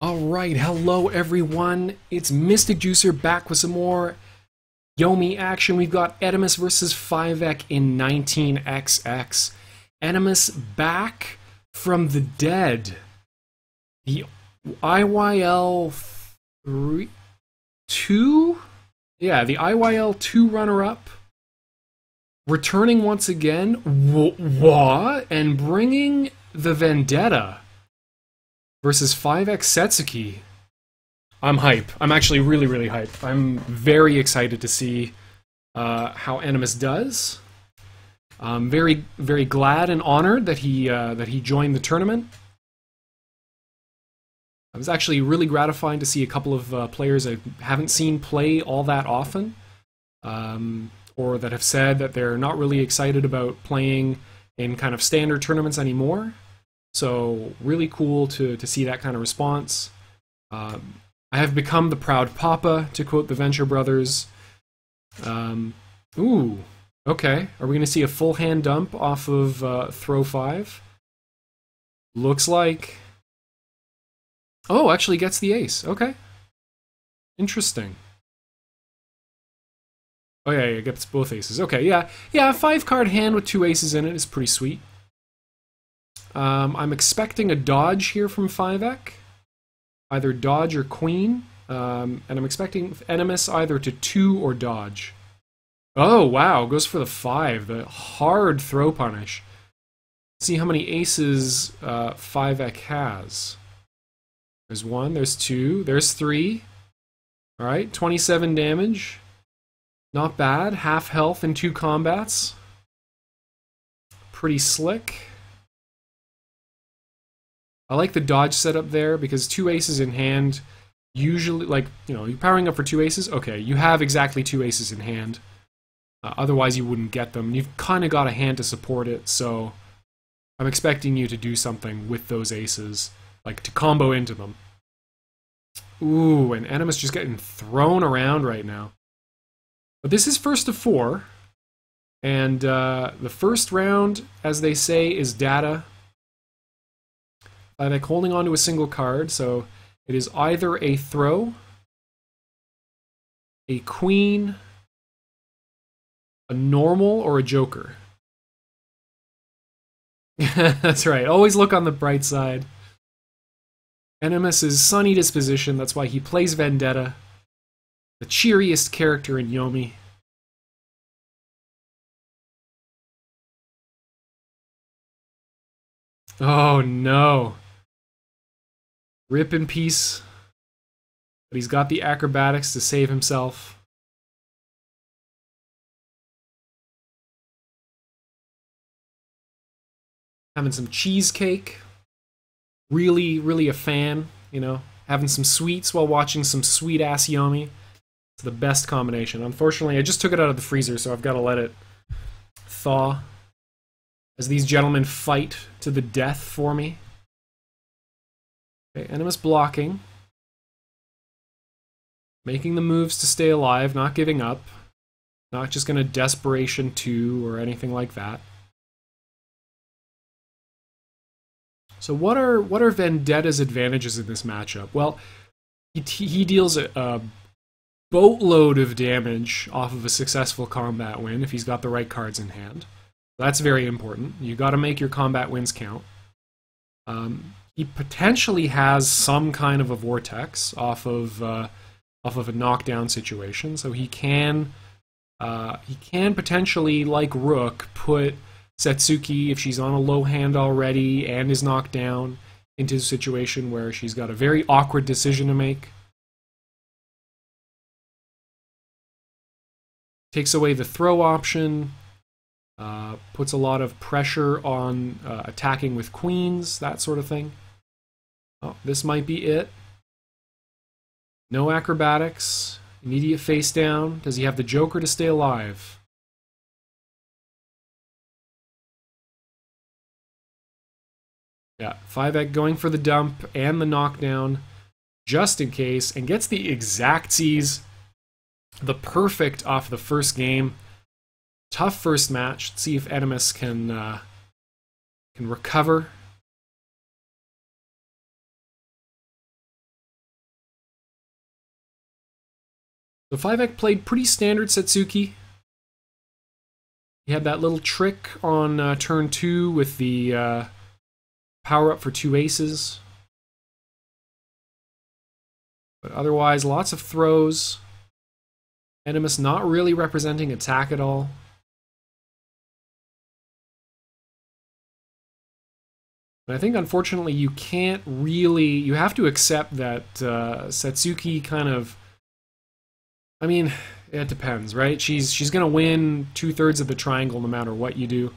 Alright, hello everyone. It's Mystic Juicer back with some more Yomi action. We've got enomus versus Fivec in 19XX. Enomus back from the dead. The IYL 2? Yeah, the IYL 2 runner-up. Returning once again. What? And bringing the Vendetta versus Fivec Setsuki. I'm hype. I'm actually really hype. I'm very excited to see how enomus does. I'm very glad and honored that he joined the tournament. It was actually really gratifying to see a couple of players I haven't seen play all that often, or that have said that they're not really excited about playing in kind of standard tournaments anymore. So really cool to see that kind of response. I have become the proud papa, to quote the Venture Brothers. Ooh, okay. Are we going to see a full hand dump off of throw 5? Looks like... Oh, actually gets the ace. Okay. Interesting. Oh yeah, it gets both aces. Okay, yeah. Yeah, a 5-card hand with 2 aces in it is pretty sweet. I'm expecting a dodge here from Fivec. Either dodge or queen. And I'm expecting enomus either to 2 or dodge. Oh, wow. Goes for the 5. The hard throw punish. Let's see how many aces Fivec has. There's 1, there's 2, there's 3. Alright, 27 damage. Not bad. Half health in 2 combats. Pretty slick. I like the dodge setup there because 2 aces in hand, usually, like, you know, you're powering up for 2 aces. Okay, you have exactly 2 aces in hand. Otherwise, you wouldn't get them. You've kind of got a hand to support it, so I'm expecting you to do something with those aces, like to combo into them. Ooh, and enomus just getting thrown around right now. But this is first of 4, and the first round, as they say, is data. Fivec holding on to a single card, so it is either a throw, a queen, a normal, or a joker. That's right, always look on the bright side. Enomus's sunny disposition, that's why he plays Vendetta, the cheeriest character in Yomi. Oh no. Rip in peace. But he's got the acrobatics to save himself. Having some cheesecake. Really a fan, you know. Having some sweets while watching some sweet-ass Yomi. It's the best combination. Unfortunately, I just took it out of the freezer, so I've got to let it thaw as these gentlemen fight to the death for me. Okay, enomus blocking. Making the moves to stay alive, not giving up. Not just going to desperation 2 or anything like that. So what are Vendetta's advantages in this matchup? Well, he deals a boatload of damage off of a successful combat win if he's got the right cards in hand. That's very important. You got to make your combat wins count. He potentially has some kind of a vortex off of a knockdown situation, so he can potentially, like Rook, put Setsuki, if she's on a low hand already and is knocked down, into a situation where she's got a very awkward decision to make. Takes away the throw option. Puts a lot of pressure on attacking with queens, that sort of thing. Oh, this might be it. No acrobatics. Immediate face down. Does he have the Joker to stay alive? Yeah, Fivec going for the dump and the knockdown, just in case, and gets the exactsies, the perfect off the first game. Tough first match. Let's see if enomus can recover. So Fivec played pretty standard Setsuki. He had that little trick on turn 2 with the power up for 2 aces. But otherwise, lots of throws. Enomus not really representing attack at all. And I think, unfortunately, you can't really... You have to accept that Setsuki kind of... I mean, it depends, right? She's going to win 2/3 of the triangle no matter what you do.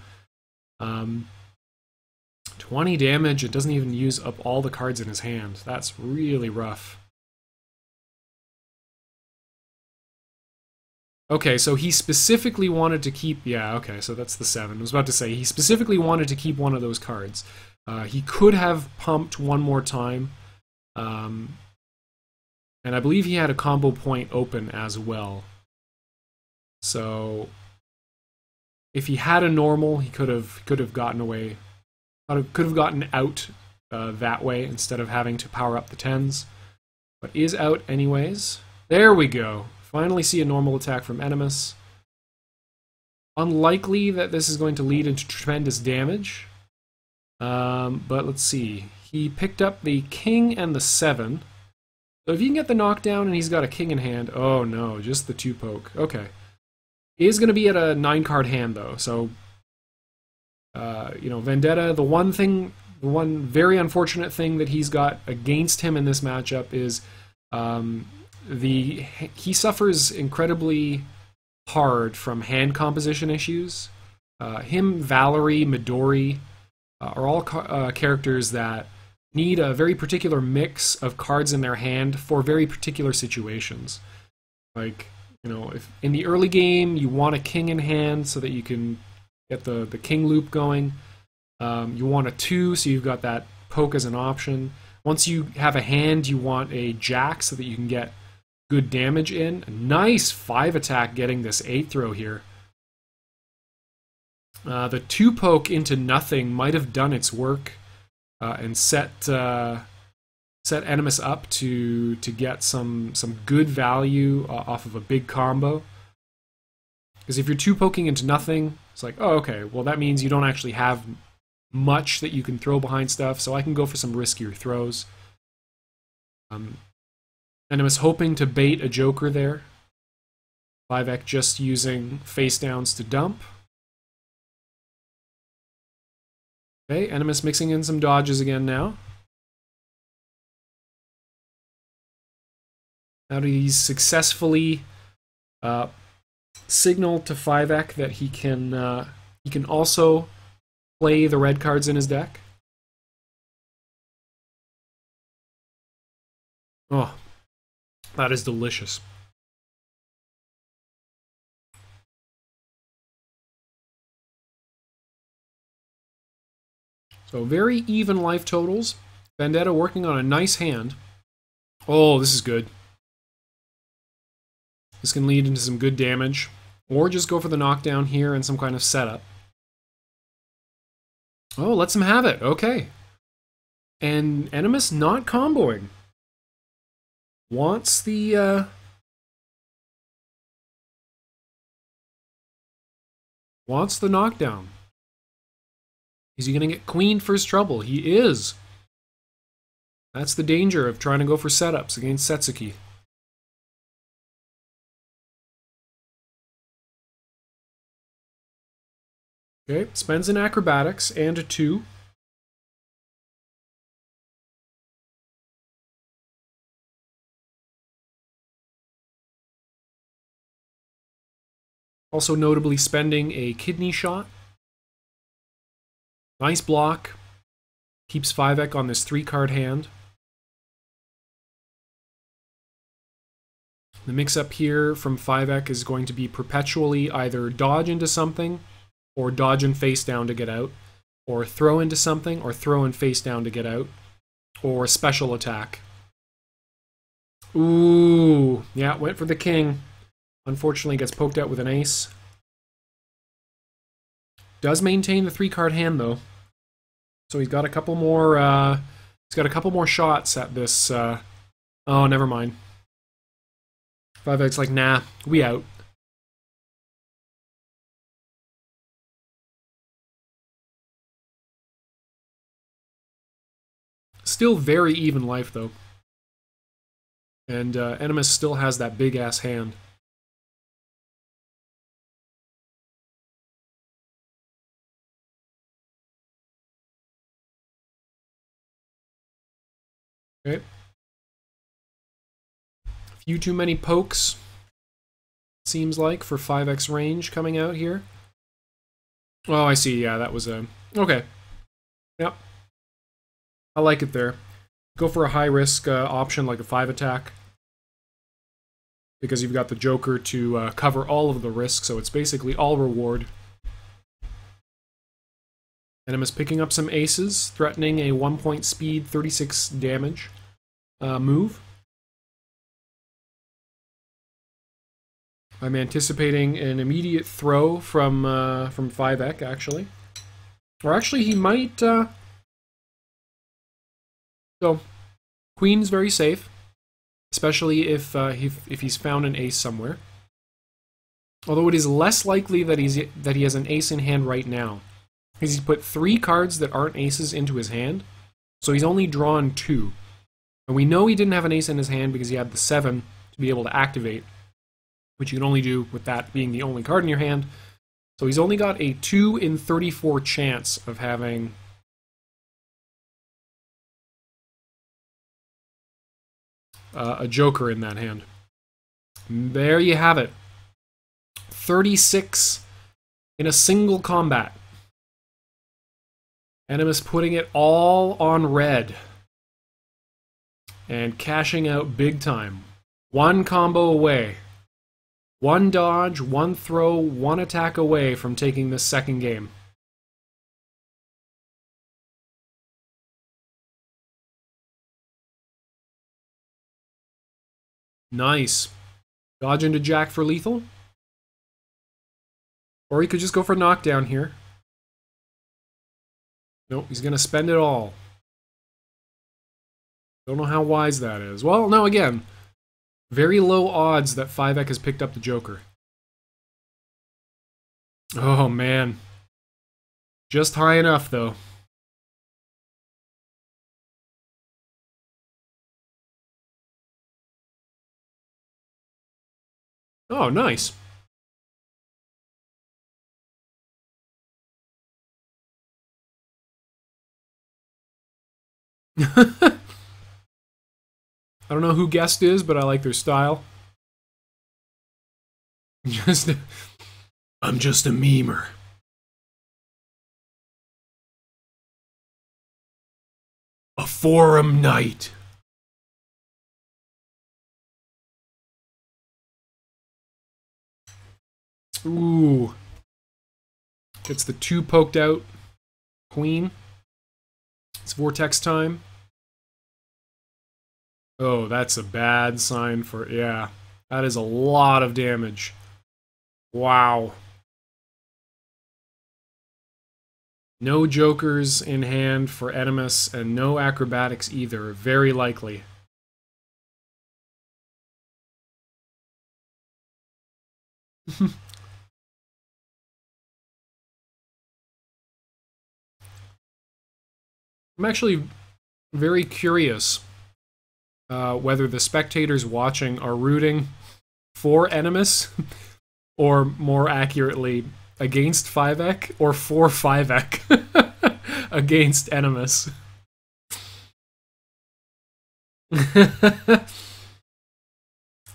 20 damage, it doesn't even use up all the cards in his hand. That's really rough. Okay, so he specifically wanted to keep... Yeah, okay, so that's the 7. I was about to say, he specifically wanted to keep one of those cards. He could have pumped one more time. And I believe he had a combo point open as well. So if he had a normal, he could have gotten away. Could have gotten out that way instead of having to power up the 10s. But is out anyways. There we go. Finally see a normal attack from Enomus. Unlikely that this is going to lead into tremendous damage. But let's see. He picked up the king and the 7. So if you can get the knockdown and he's got a king in hand... Oh no, just the 2 poke. Okay. He is going to be at a 9-card hand though, so... you know, Vendetta, the one very unfortunate thing that he's got against him in this matchup is... he suffers incredibly hard from hand composition issues. Him, Valerie, Midori are all characters that need a very particular mix of cards in their hand for very particular situations. Like, you know, if in the early game you want a king in hand so that you can get the king loop going. You want a 2 so you've got that poke as an option. Once you have a hand, you want a jack so that you can get good damage in. A nice 5 attack getting this 8 throw here. The 2 poke into nothing might have done its work and set Enomus up to get some good value off of a big combo. Because if you're 2 poking into nothing, it's like, oh, okay, well that means you don't actually have much that you can throw behind stuff, so I can go for some riskier throws. Enomus hoping to bait a joker there. Fivec just using face downs to dump. Okay, Enomus mixing in some dodges again now. Now he's successfully signaled to Fivec that he can also play the red cards in his deck. Oh, that is delicious. So very even life totals. Vendetta working on a nice hand. Oh, this is good. This can lead into some good damage. Or just go for the knockdown here and some kind of setup. Oh, lets him have it. Okay. And Enomus not comboing. Wants the knockdown. Is he going to get queened for his trouble? He is. That's the danger of trying to go for setups against Setsuki. Okay, spends an acrobatics and a 2. Also notably spending a kidney shot. Nice block. Keeps Fivec on this 3-card hand. The mix-up here from Fivec is going to be perpetually either dodge into something, or dodge and face down to get out, or throw into something, or throw and face down to get out, or special attack. Ooh, yeah, went for the king. Unfortunately gets poked out with an ace. Does maintain the 3-card hand though. So he's got a couple more shots at this oh, never mind. Fivec's like, nah, we out. Still very even life, though. And enomus still has that big-ass hand. Okay. A few too many pokes, seems like, for 5x range coming out here. Oh, I see. Yeah, that was a... Okay. Yep. I like it there. Go for a high-risk option like a 5 attack. Because you've got the Joker to cover all of the risk, so it's basically all reward. Enomus picking up some aces, threatening a 1-point speed, 36 damage move. I'm anticipating an immediate throw from Fivec, actually. Or actually, he might... So, Queen's very safe. Especially if he's found an ace somewhere. Although it is less likely that he has an ace in hand right now. Because he's put 3 cards that aren't aces into his hand. So he's only drawn 2. And we know he didn't have an ace in his hand because he had the 7 to be able to activate. Which you can only do with that being the only card in your hand. So he's only got a 2 in 34 chance of having... a Joker in that hand. There you have it. 36 in a single combat. Enomus putting it all on red. And cashing out big time. 1 combo away. 1 dodge, 1 throw, 1 attack away from taking this second game. Nice. Dodge into Jack for lethal. Or he could just go for knockdown here. Nope, he's going to spend it all. Don't know how wise that is. Well, no, again, very low odds that Fivec has picked up the Joker. Oh, man. Just high enough, though. Oh, nice. I don't know who guest is, but I like their style. I'm just a memer. A forum knight. Ooh. Gets the 2 poked out. Queen. It's Vortex time. Oh, that's a bad sign for... Yeah. That is a lot of damage. Wow. No Jokers in hand for enomus, and no acrobatics either. Very likely. I'm actually very curious whether the spectators watching are rooting for enomus, or more accurately, against Fivec, or for Fivec against enomus.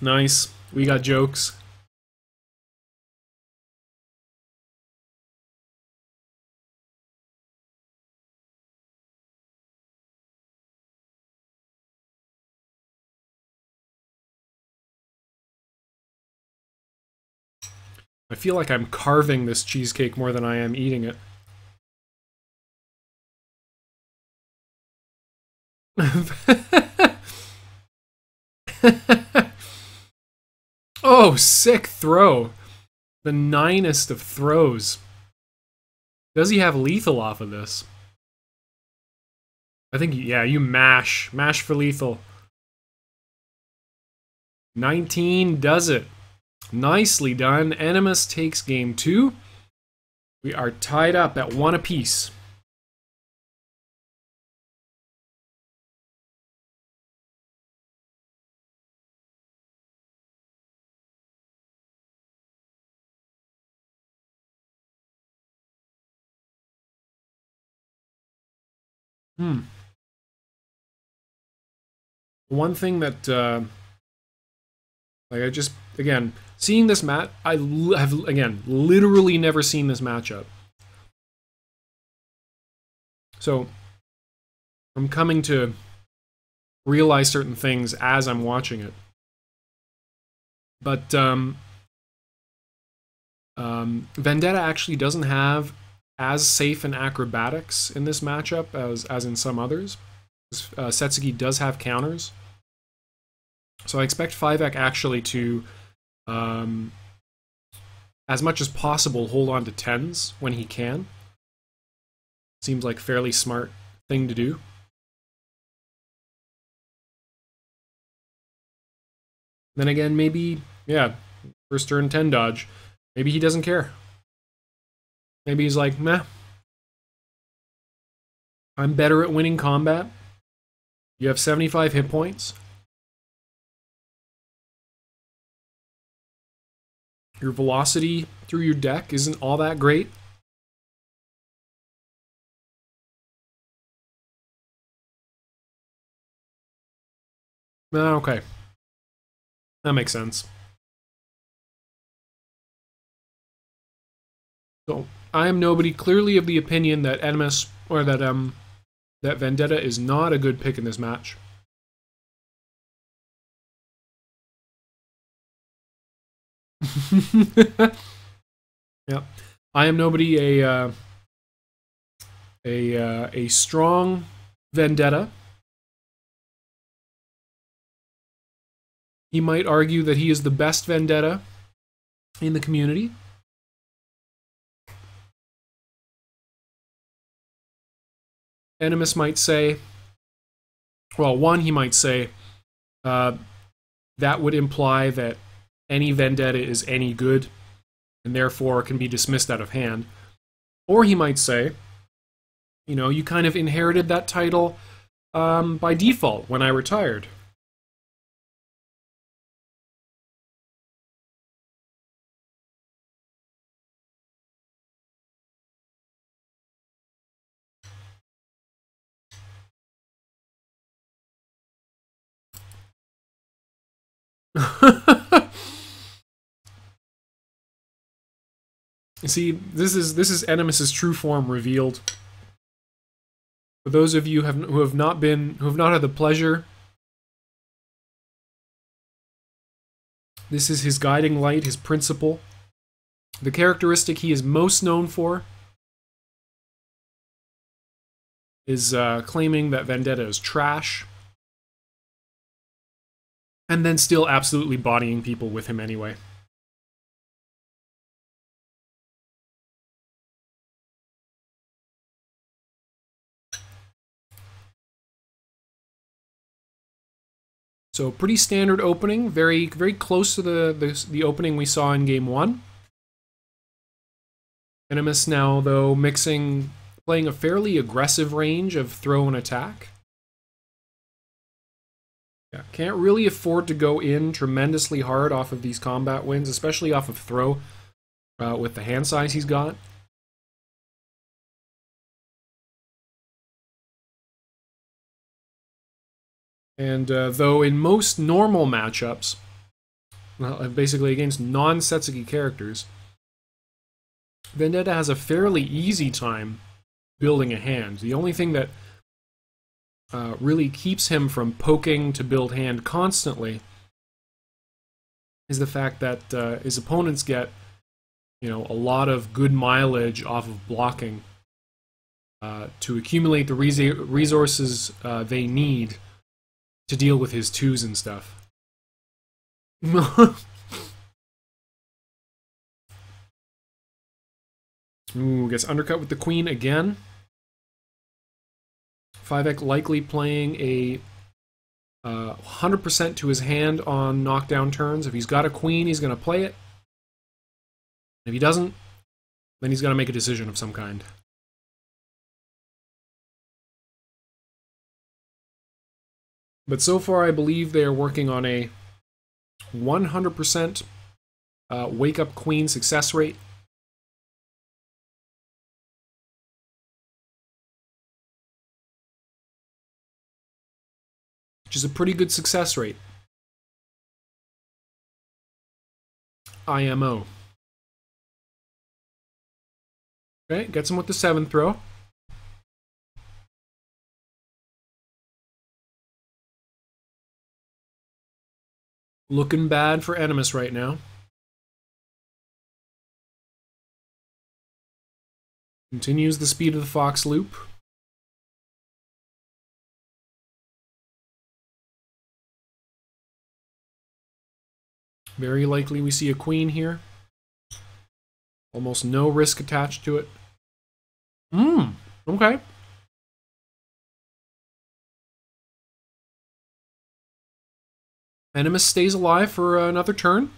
Nice. We got jokes. I feel like I'm carving this cheesecake more than I am eating it. Oh, sick throw. The 9est of throws. Does he have lethal off of this? I think, yeah, you mash. Mash for lethal. 19 does it. Nicely done. Enomus takes game 2. We are tied up at 1 apiece. One thing that, like, I just, again, seeing this match, I have, again, literally never seen this matchup. So, I'm coming to realize certain things as I'm watching it. But, Vendetta actually doesn't have as safe an acrobatics in this matchup as in some others. Setsugi does have counters. So I expect Fivec actually to, as much as possible, hold on to 10s when he can. Seems like a fairly smart thing to do. Then again, maybe, yeah, first turn 10 dodge. Maybe he doesn't care. Maybe he's like, meh. I'm better at winning combat. You have 75 hit points. Your velocity through your deck isn't all that great. Okay. That makes sense. So, I am nobody, clearly of the opinion that enomus, or that that Vendetta is not a good pick in this match. Yeah, I am nobody a strong Vendetta. He might argue that he is the best Vendetta in the community. Enomus might say, well, one, he might say, that would imply that any Vendetta is any good, and therefore can be dismissed out of hand. Or he might say, you know, you kind of inherited that title by default when I retired. You see, this is Enomus's true form revealed. For those of you who have not had the pleasure, this is his guiding light, his principle. The characteristic he is most known for is claiming that Vendetta is trash, and then still absolutely bodying people with him anyway. So pretty standard opening, very close to the opening we saw in game 1. Enomus now, though, playing a fairly aggressive range of throw and attack. Yeah, can't really afford to go in tremendously hard off of these combat wins, especially off of throw with the hand size he's got. And though in most normal matchups, well, basically against non-Setsugi characters, Vendetta has a fairly easy time building a hand. The only thing that really keeps him from poking to build hand constantly is the fact that his opponents get, you know, a lot of good mileage off of blocking to accumulate the resources they need to deal with his 2s and stuff. Ooh, gets undercut with the queen again. Fivec likely playing a 100% to his hand on knockdown turns. If he's got a queen, he's going to play it. If he doesn't, then he's going to make a decision of some kind. But so far, I believe they are working on a 100% wake-up queen success rate. Which is a pretty good success rate. IMO. Okay, gets him with the 7th throw. Looking bad for enomus right now. Continues the speed of the fox loop. Very likely we see a queen here. Almost no risk attached to it. Okay. Enomus stays alive for another turn.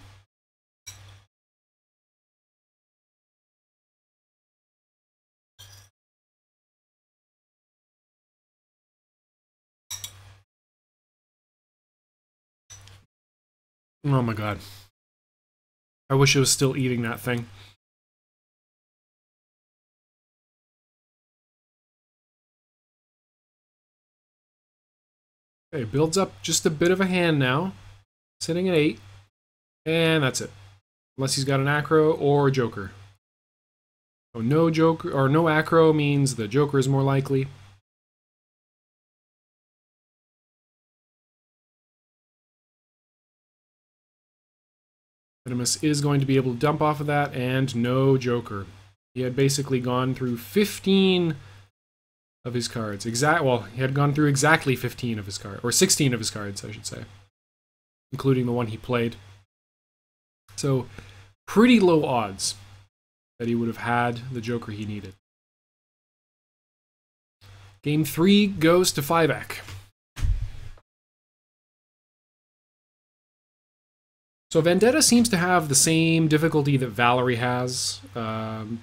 Oh my god. I wish it was still eating that thing. Okay, builds up just a bit of a hand now. Sitting at 8. And that's it. Unless he's got an acro or a joker. So no joker or no acro means the joker is more likely. enomus is going to be able to dump off of that, and no joker. He had basically gone through 15 of his cards. Well, he had gone through exactly 15 of his cards, or 16 of his cards, I should say, including the one he played. So, pretty low odds that he would have had the joker he needed. Game 3 goes to Fivec. So Vendetta seems to have the same difficulty that Valerie has in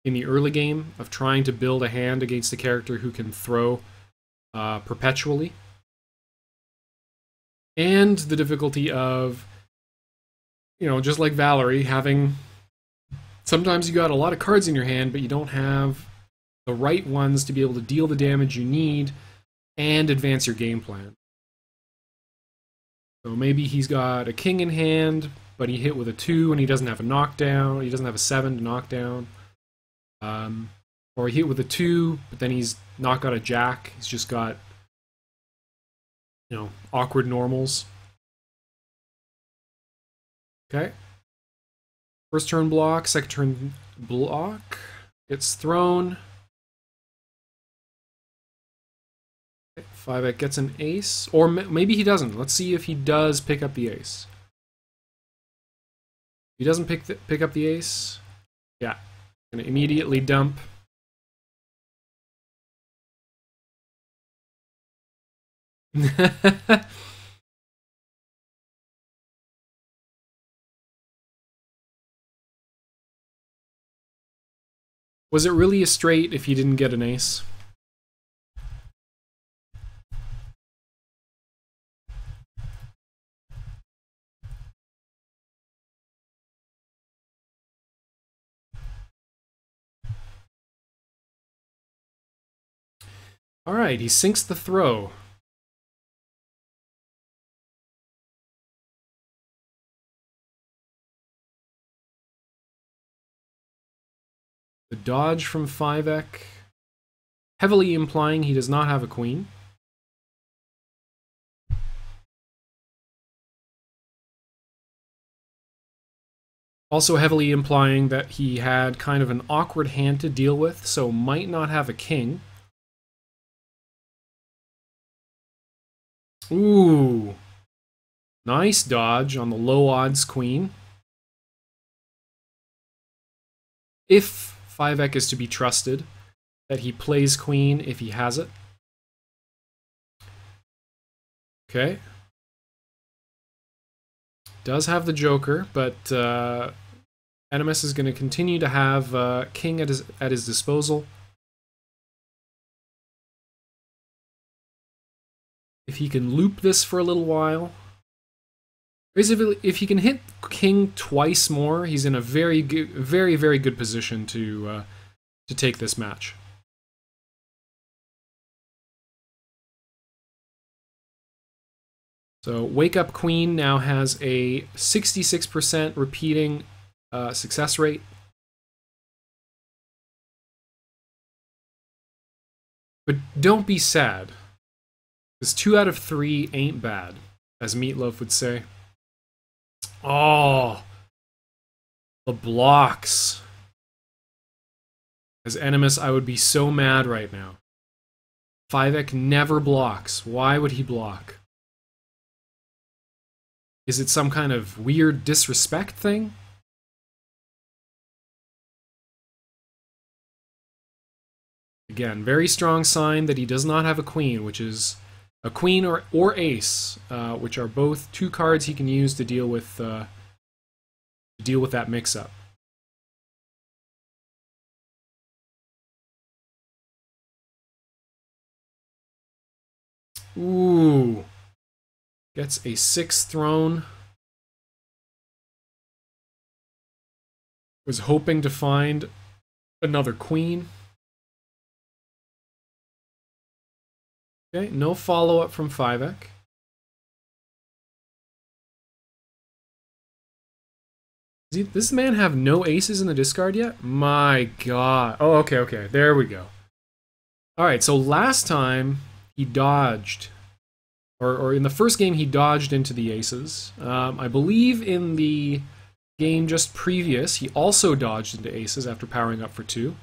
the early game of trying to build a hand against a character who can throw perpetually. And the difficulty of, you know, just like Valerie, having... Sometimes you got a lot of cards in your hand, but you don't have the right ones to be able to deal the damage you need and advance your game plan. So maybe he's got a king in hand, but he hit with a 2 and he doesn't have a knockdown. He doesn't have a 7 to knock down. Or he hit with a 2, but then he's not got a jack. He's just got, you know, awkward normals. Okay. First turn block, second turn block. Gets thrown. Fivec gets an ace, or maybe he doesn't. Let's see if he does pick up the ace. If he doesn't pick up the ace, yeah, gonna immediately dump. Was it really a straight if he didn't get an ace? Alright, he sinks the throw. The dodge from Fivec, heavily implying he does not have a queen. Also heavily implying that he had kind of an awkward hand to deal with, so might not have a king. Ooh. Nice dodge on the low odds queen. If Fivec is to be trusted, that he plays queen if he has it. Okay. Does have the Joker, but enomus is going to continue to have king at his disposal. If he can loop this for a little while, basically, if he can hit king twice more, he's in a very good position to take this match. So Wake Up Queen now has a 66% repeating success rate. But don't be sad, because 2 out of 3 ain't bad, as Meatloaf would say. Oh, the blocks. As enomus, I would be so mad right now. Fivec never blocks. Why would he block? Is it some kind of weird disrespect thing? Again, very strong sign that he does not have a queen, which is a queen or ace, which are both 2 cards he can use to deal with that mix-up. Ooh. Gets a 6th throne. Was hoping to find another queen. Okay, no follow-up from Fivec. Does this man have no aces in the discard yet? My god. Oh, okay. There we go. Alright, so last time he dodged. Or in the first game he dodged into the aces. I believe in the game just previous he also dodged into aces after powering up for 2.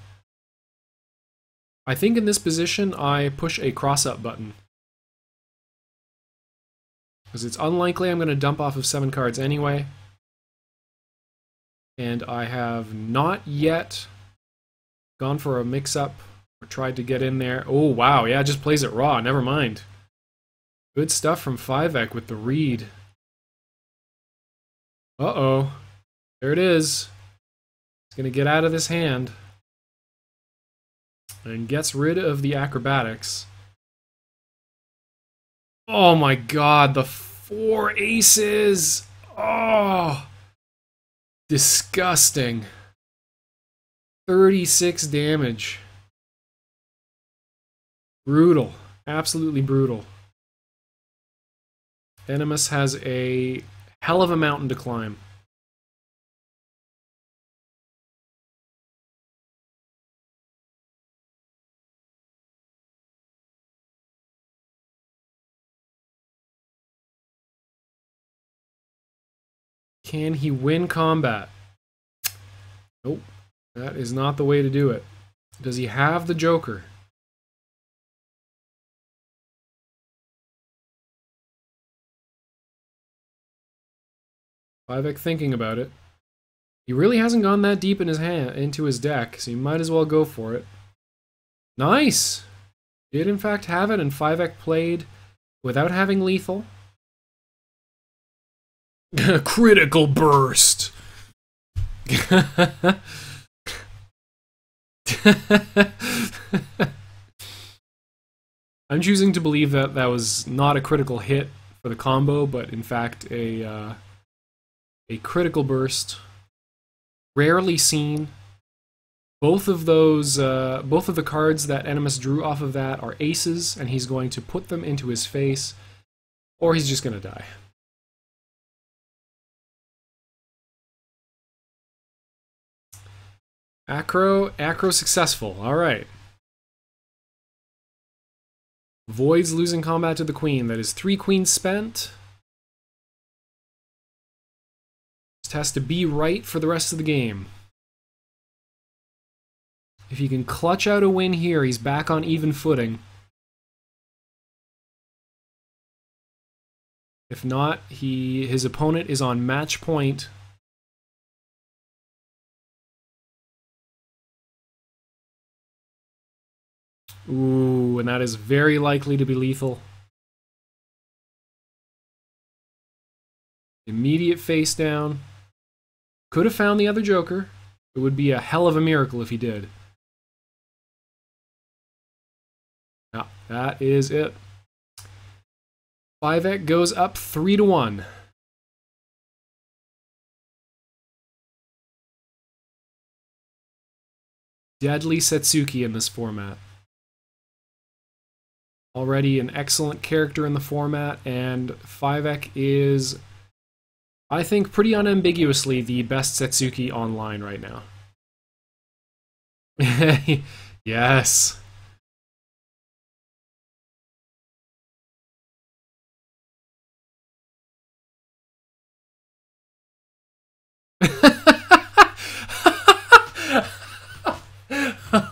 I think in this position I push a cross-up button. Because it's unlikely I'm going to dump off of 7 cards anyway. And I have not yet gone for a mix-up or tried to get in there. Oh, wow, yeah, just plays it raw, never mind. Good stuff from Fivec with the read. Uh-oh. There it is. It's going to get out of this hand. And gets rid of the acrobatics. Oh my god, the 4 aces! Oh! Disgusting. 36 damage. Brutal. Absolutely brutal. enomus has a hell of a mountain to climb. Can he win combat? Nope. That is not the way to do it. Does he have the Joker? Fivec thinking about it. He really hasn't gone that deep in his into his deck, so you might as well go for it. Nice! Did in fact have it, and Fivec played without having lethal. Critical burst! I'm choosing to believe that that was not a critical hit for the combo, but in fact a critical burst. Rarely seen. Both of those, both of the cards that enomus drew off of that are aces, and he's going to put them into his face, or he's just going to die. Acro successful. All right. Voids losing combat to the queen. That is 3 queens spent. Just has to be right for the rest of the game. If he can clutch out a win here, he's back on even footing. If not, his opponent is on match point. Ooh, and that is very likely to be lethal. Immediate face down. Could have found the other Joker. It would be a hell of a miracle if he did. Yeah, that is it. Fivec goes up 3-1. Deadly Setsuki in this format. Already an excellent character in the format, and Fivec is, I think, pretty unambiguously the best Setsuki online right now. Yes.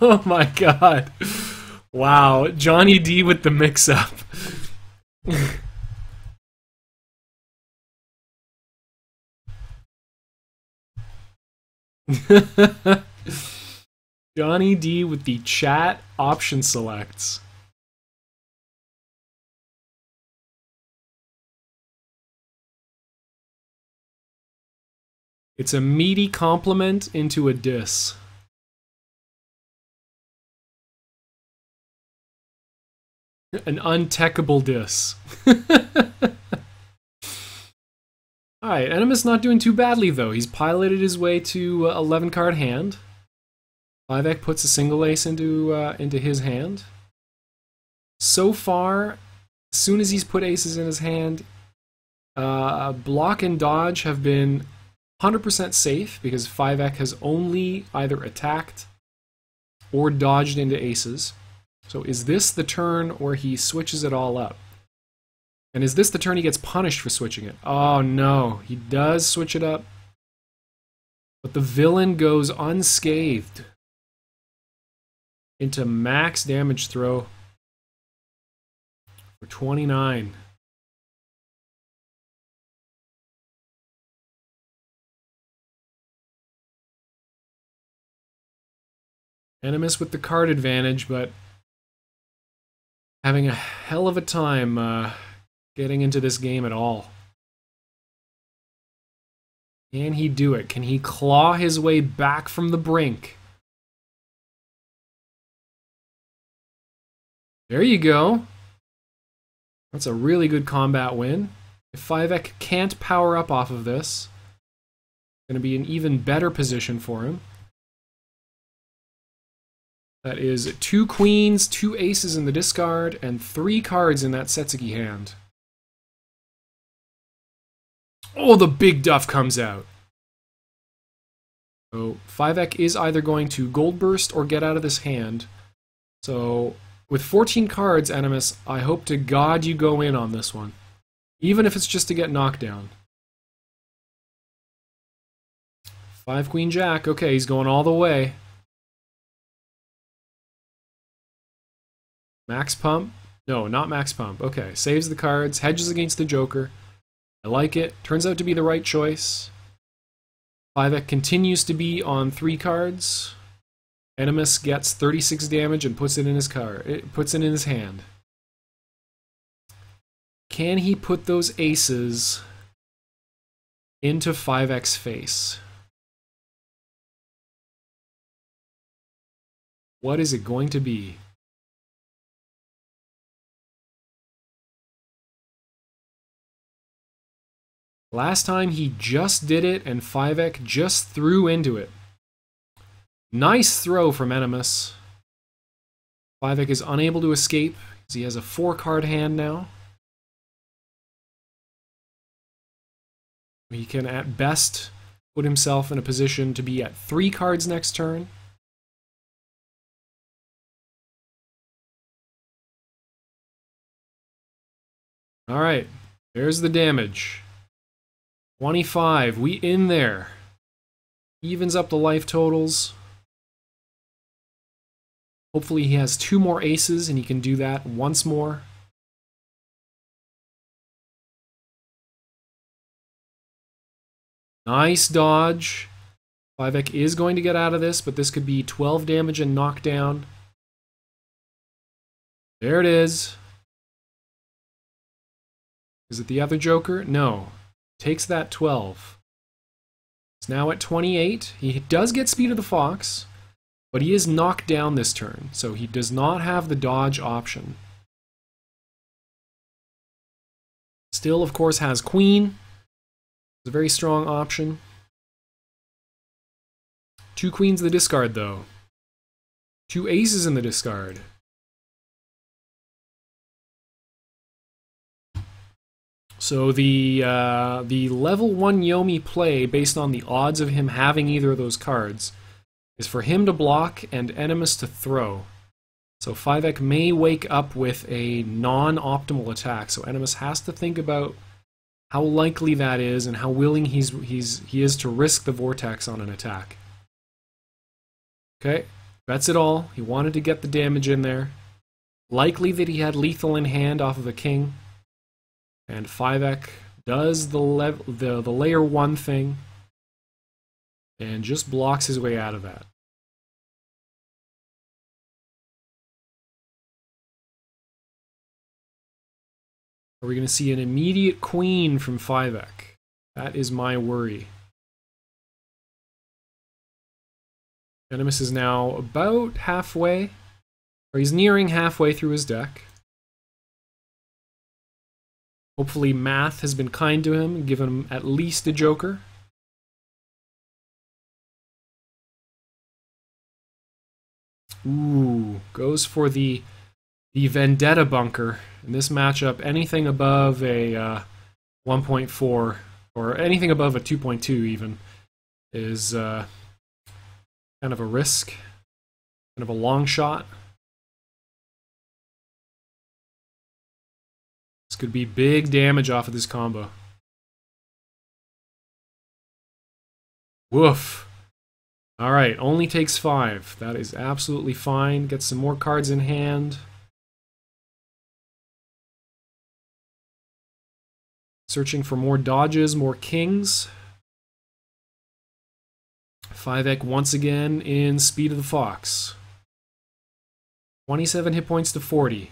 Oh my god. Wow, Johnny D with the mix-up. Johnny D with the chat option selects. It's a meaty compliment into a diss. An untechable diss. Alright, enomus not doing too badly though. He's piloted his way to 11 card hand. Fivec puts a single ace into his hand. So far, as soon as he's put aces in his hand, block and dodge have been 100% safe because Fivec has only either attacked or dodged into aces. So is this the turn where he switches it all up? And is this the turn he gets punished for switching it? Oh no, he does switch it up. But the villain goes unscathed into max damage throw for 29. Enomus with the card advantage, but having a hell of a time getting into this game at all. Can he do it? Can he claw his way back from the brink? There you go. That's a really good combat win. If Fivec can't power up off of this, it's going to be an even better position for him. That is 2 queens, 2 aces in the discard, and 3 cards in that Setsuki hand. Oh, the big duff comes out. So Fivec is either going to Gold Burst or get out of this hand. So with 14 cards, enomus, I hope to God you go in on this one. Even if it's just to get knocked down. 5 Queen Jack. Okay, he's going all the way. Max pump? No, not max pump. Okay, saves the cards, hedges against the Joker. I like it. Turns out to be the right choice. Fivec continues to be on 3 cards. Enomus gets 36 damage and puts it in his card. It puts it in his hand. Can he put those aces into Fivec's face? What is it going to be? Last time he just did it and Fivec just threw into it. Nice throw from enomus. Fivec is unable to escape because he has a 4-card hand now. He can at best put himself in a position to be at 3 cards next turn. Alright, there's the damage. 25, we in there. Evens up the life totals. Hopefully he has 2 more aces and he can do that once more. Nice dodge. Fivec is going to get out of this, but this could be 12 damage and knockdown. There it is. Is it the other Joker? No. Takes that 12. It's now at 28. He does get Speed of the Fox, but he is knocked down this turn, so he does not have the dodge option. Still, of course, has Queen. It's a very strong option. 2 queens in the discard, though. 2 aces in the discard. So the level 1 Yomi play, based on the odds of him having either of those cards, is for him to block and enomus to throw. So Fivec may wake up with a non-optimal attack, so enomus has to think about how likely that is and how willing he is to risk the vortex on an attack. Okay, that's it all. He wanted to get the damage in there. Likely that he had lethal in hand off of a king. And Fivec does the layer 1 thing and just blocks his way out of that. Are we going to see an immediate queen from Fivec? That is my worry. enomus is now about halfway, or he's nearing halfway through his deck. Hopefully math has been kind to him and given him at least a joker. Ooh, goes for the Vendetta bunker. In this matchup, anything above a 1.4, or anything above a 2.2 even, is kind of a risk, kind of a long shot. This could be big damage off of this combo. Woof. Alright, only takes 5. That is absolutely fine. Get some more cards in hand. Searching for more dodges, more kings. Fivec once again in Speed of the Fox. 27 hit points to 40.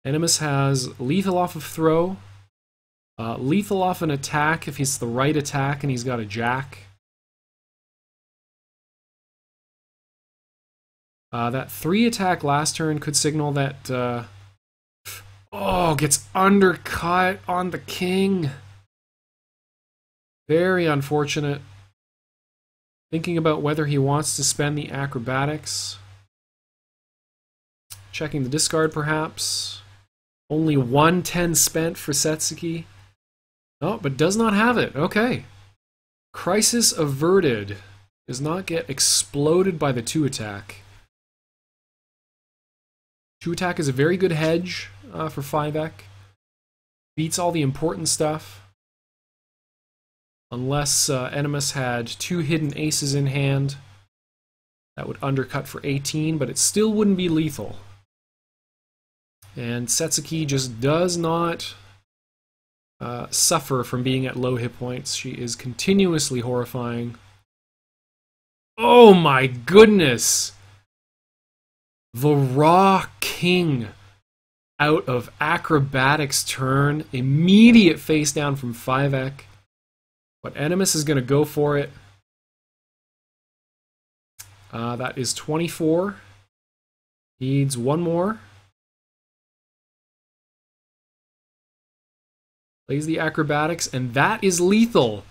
enomus has lethal off of throw. Lethal off an attack if it's the right attack and he's got a jack. That 3 attack last turn could signal that... oh, gets undercut on the king. Very unfortunate. Thinking about whether he wants to spend the acrobatics. Checking the discard, perhaps. Only 110 spent for Setsuki. Oh, but does not have it. Okay. Crisis averted. Does not get exploded by the 2 attack. 2 attack is a very good hedge for Fivec. Beats all the important stuff. Unless enomus had 2 hidden aces in hand. That would undercut for 18, but it still wouldn't be lethal. And Setsuki just does not suffer from being at low hit points. She is continuously horrifying. Oh my goodness! The raw king out of acrobatics turn. Immediate face down from Fivec. But enomus is going to go for it. That is 24. Needs 1 more. Plays the acrobatics, and that is lethal.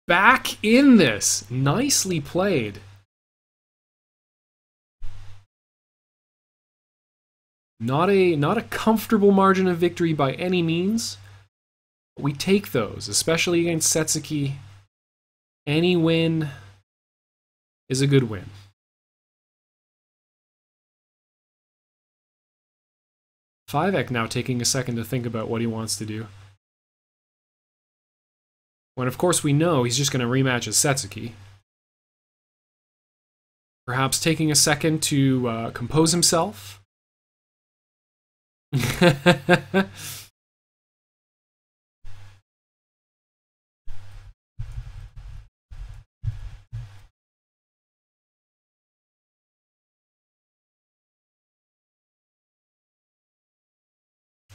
Back in this. Nicely played. Not a comfortable margin of victory by any means. But we take those, especially against Setsuki. Any win is a good win. Fivec now taking a second to think about what he wants to do. When of course we know he's just going to rematch as Setsuki. Perhaps taking a second to compose himself.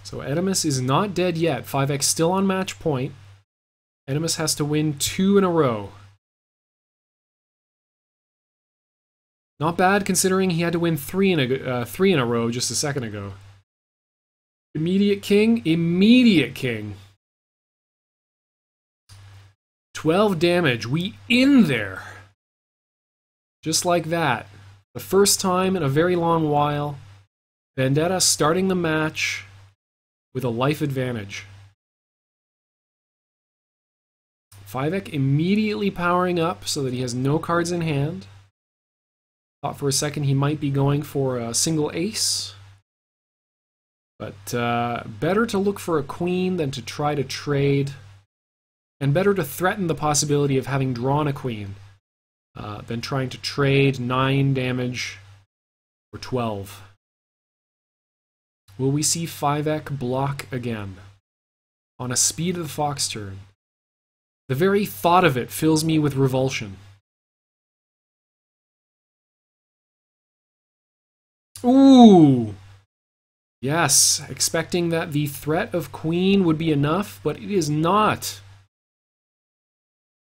So enomus is not dead yet. Fivec still on match point. enomus has to win 2 in a row. Not bad considering he had to win 3 in a row just a second ago. Immediate king, immediate king. 12 damage, we in there. Just like that. The first time in a very long while, Vendetta starting the match with a life advantage. Fivec immediately powering up so that he has no cards in hand. Thought for a second he might be going for a single ace. But better to look for a queen than to try to trade. And better to threaten the possibility of having drawn a queen than trying to trade 9 damage for 12. Will we see Fivec block again? On a Speed of the Fox turn. The very thought of it fills me with revulsion. Ooh! Yes, expecting that the threat of queen would be enough, but it is not.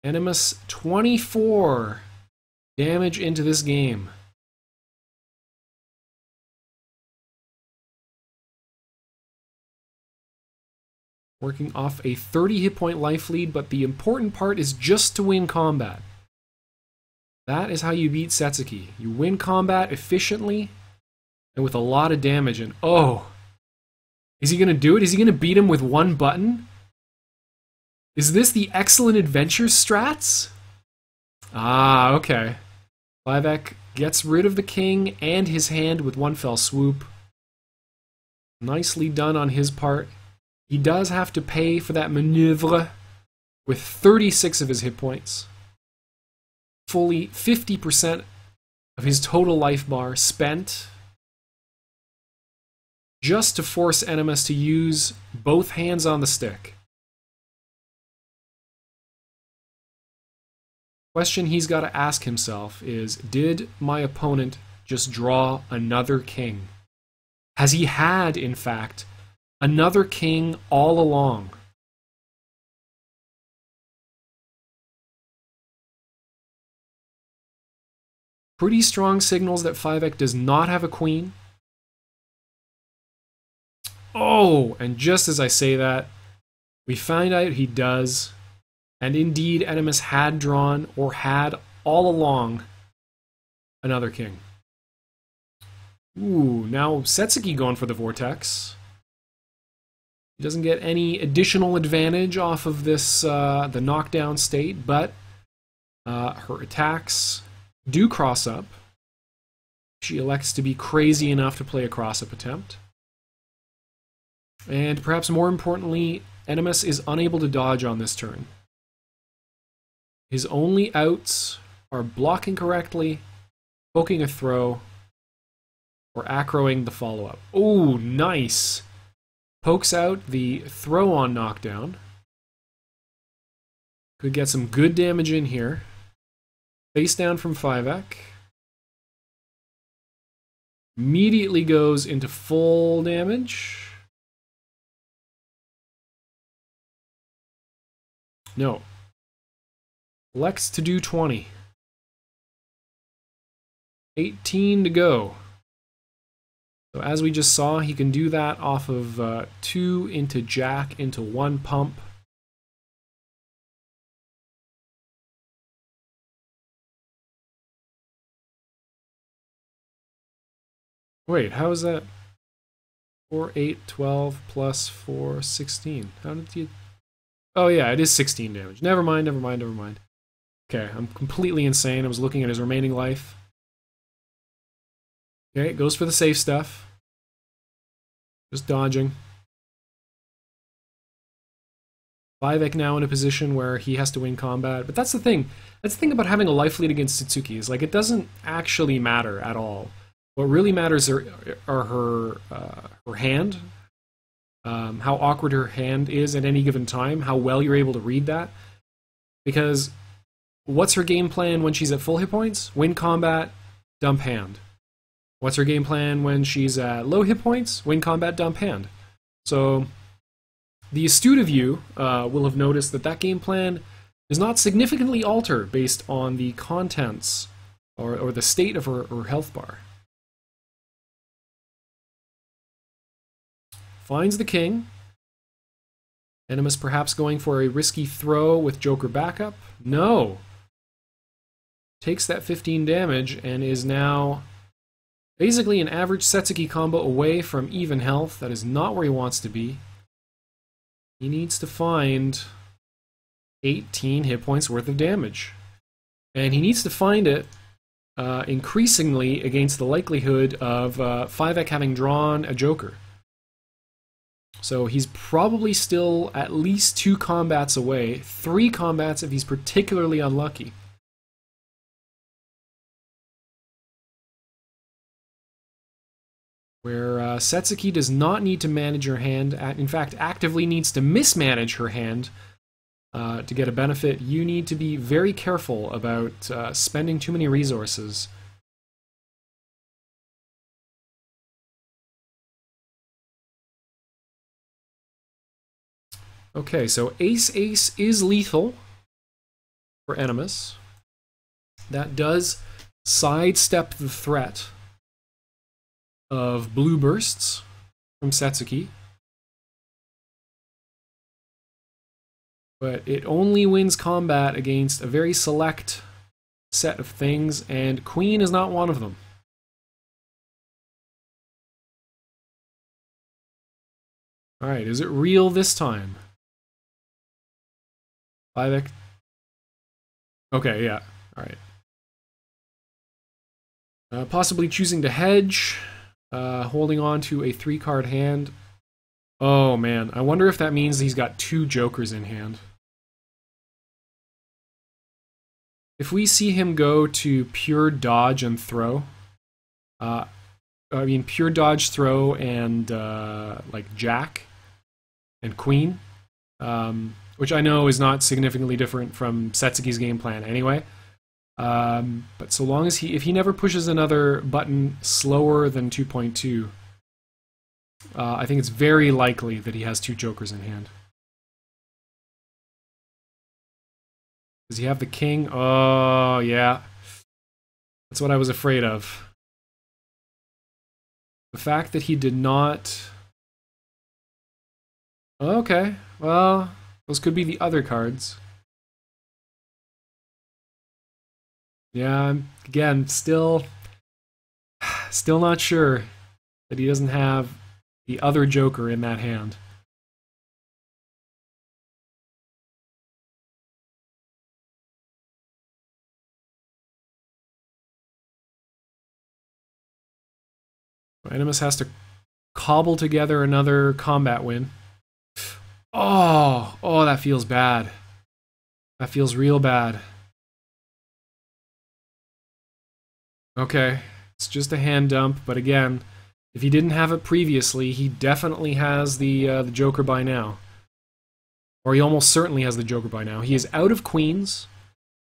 enomus 24 damage into this game. Working off a 30 hit point life lead, but the important part is just to win combat. That is how you beat Setsuki. You win combat efficiently and with a lot of damage. And oh, is he going to do it? Is he going to beat him with 1 button? Is this the Excellent Adventures strats? Ah, okay. Fivec gets rid of the king and his hand with 1 fell swoop. Nicely done on his part. He does have to pay for that maneuver with 36 of his hit points. Fully 50% of his total life bar spent just to force enomus to use both hands on the stick. Question he's got to ask himself is, did my opponent just draw another king? Has he had, in fact, another king all along? Pretty strong signals that Fivec does not have a queen. Oh, and just as I say that, we find out he does. And indeed, enomus had drawn, or had all along, another king. Ooh, now Setsuki going for the vortex. He doesn't get any additional advantage off of this, the knockdown state, but her attacks do cross up. She elects to be crazy enough to play a cross-up attempt. And perhaps more importantly, enomus is unable to dodge on this turn. His only outs are blocking correctly, poking a throw, or acroing the follow-up. Oh, nice! Pokes out the throw on knockdown. Could get some good damage in here. Face down from Fivec. Immediately goes into full damage. No. Elects to do 20. 18 to go. So as we just saw, he can do that off of 2 into jack into 1 pump. Wait, how is that? 4, 8, 12 plus 4, 16. How did you... Oh yeah, it is 16 damage. Never mind, never mind, never mind. Okay, I'm completely insane. I was looking at his remaining life. Okay, it goes for the safe stuff. Just dodging. Fivec now in a position where he has to win combat. But that's the thing. That's the thing about having a life lead against Satsuki, is like it doesn't actually matter at all. What really matters are her hand, how awkward her hand is at any given time, how well you're able to read that. Because what's her game plan when she's at full hit points? Win combat, dump hand. What's her game plan when she's at low hit points? Win combat, dump hand. So the astute of you will have noticed that that game plan does not significantly alter based on the contents or the state of her health bar. Finds the king. Enomus perhaps going for a risky throw with Joker backup. No. Takes that 15 damage and is now basically an average Setsuki combo away from even health. That is not where he wants to be. He needs to find 18 hit points worth of damage. And he needs to find it increasingly against the likelihood of Fivec having drawn a Joker. So he's probably still at least 2 combats away, 3 combats if he's particularly unlucky. Where Setsuki does not need to manage her hand, in fact actively needs to mismanage her hand to get a benefit, you need to be very careful about spending too many resources. Okay, so Ace is lethal for Enomus. That does sidestep the threat of blue bursts from Setsuki. But it only wins combat against a very select set of things, and Queen is not one of them. Alright, is it real this time? Fivec. Okay, yeah. Alright. Possibly choosing to hedge, holding on to a 3-card hand. Oh man, I wonder if that means he's got 2 jokers in hand. If we see him go to pure dodge and throw, pure dodge, throw, and like Jack and Queen, which I know is not significantly different from Setsuki's game plan anyway. But so long as if he never pushes another button slower than 2.2, I think it's very likely that he has 2 jokers in hand. Does he have the king? Oh, yeah. That's what I was afraid of. The fact that he did not... Okay, well, those could be the other cards. Yeah, again, still not sure that he doesn't have the other joker in that hand. Enomus has to cobble together another combat win. Oh, that feels bad. That feels real bad. Okay, it's just a hand dump, but again, if he didn't have it previously, he definitely has the Joker by now. Or he almost certainly has the Joker by now. He is out of queens.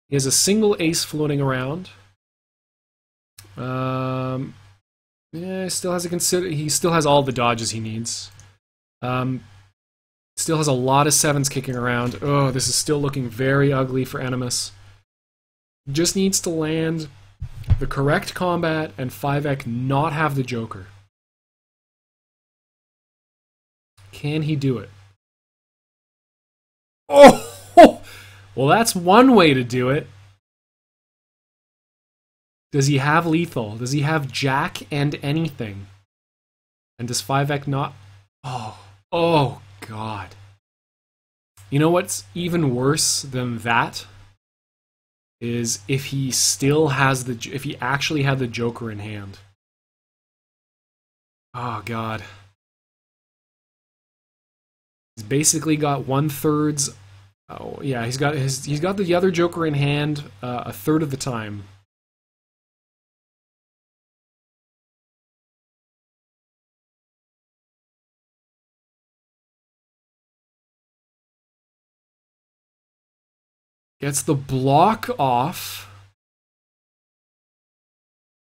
He has a single ace floating around. Yeah, he still has all the dodges he needs. Still has a lot of 7s kicking around. Oh, this is still looking very ugly for Enomus. Just needs to land the correct combat and Fivec not have the Joker. Can he do it? Oh! Well, that's one way to do it. Does he have lethal? Does he have Jack and anything? And does Fivec not... Oh, God. You know what's even worse than that? Is if he still has if he actually had the Joker in hand. Oh, God. He's basically got 1/3... Oh, yeah, he's got the other Joker in hand a third of the time. Gets the block off.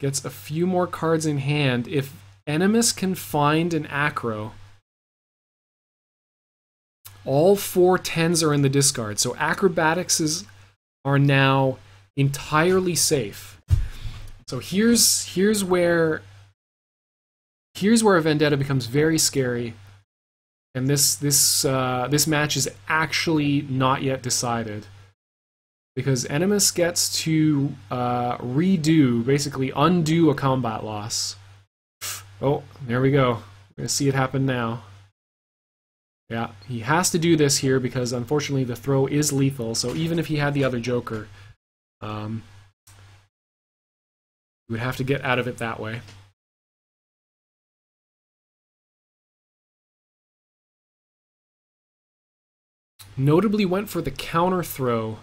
Gets a few more cards in hand. If Enomus can find an acro, All 4 10s are in the discard, so acrobatics are now entirely safe. So here's where Vendetta becomes very scary, and this match is actually not yet decided, because enomus gets to basically undo a combat loss. Oh, there we go. We're gonna see it happen now. Yeah, he has to do this here because unfortunately the throw is lethal, so even if he had the other Joker, he would have to get out of it that way. Notably went for the counter throw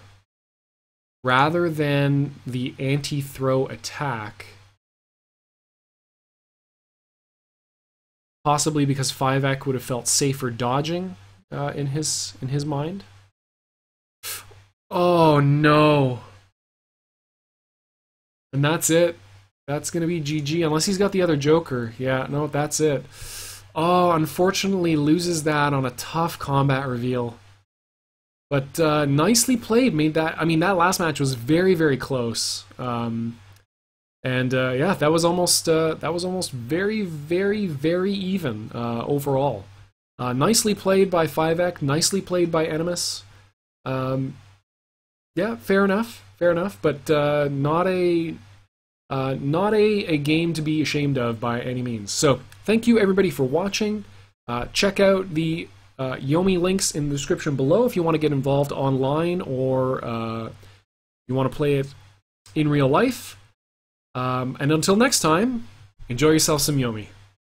rather than the anti-throw attack. Possibly because Fivec would have felt safer dodging in his mind. Oh no! And that's it. That's gonna be GG unless he's got the other Joker. Yeah, no, that's it. Oh, unfortunately loses that on a tough combat reveal. But nicely played. Made that. I mean, that last match was very, very close. Yeah, that was almost very, very, very even overall. Nicely played by Fivec. Nicely played by enomus. Yeah, fair enough. But not a game to be ashamed of by any means. So thank you everybody for watching. Check out the Yomi links in the description below if you want to get involved online or you want to play it in real life. And until next time, enjoy yourself some Yomi.